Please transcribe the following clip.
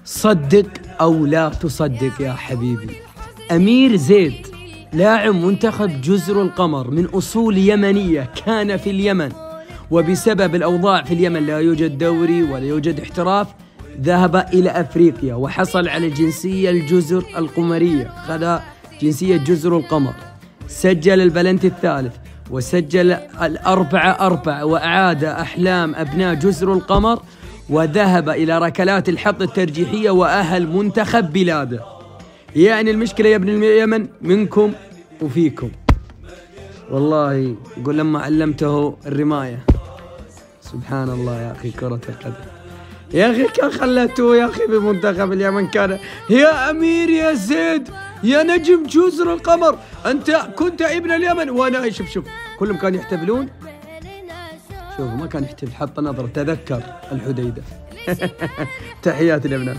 صدق أو لا تصدق يا حبيبي، أمير زيد لاعب منتخب جزر القمر من أصول يمنية كان في اليمن، وبسبب الأوضاع في اليمن لا يوجد دوري ولا يوجد احتراف، ذهب إلى أفريقيا وحصل على الجنسية الجزر القمرية، خذ جنسية جزر القمر، سجل البلنتي الثالث وسجل 4-4 وأعاد أحلام أبناء جزر القمر، وذهب إلى ركلات الحظ الترجيحية وأهل منتخب بلاده. يعني المشكلة يا ابن اليمن منكم وفيكم. والله يقول لما علمته الرماية، سبحان الله يا أخي، كرة القدم يا أخي كان خلته يا أخي بمنتخب اليمن، كان يا أمير يا زيد يا نجم جزر القمر، أنت كنت ابن اليمن. وأنا شوف كلهم كانوا يحتفلون، شوف ما كان يحتفل، حط نظرة تذكر الحديدة. تحياتي لابنائي.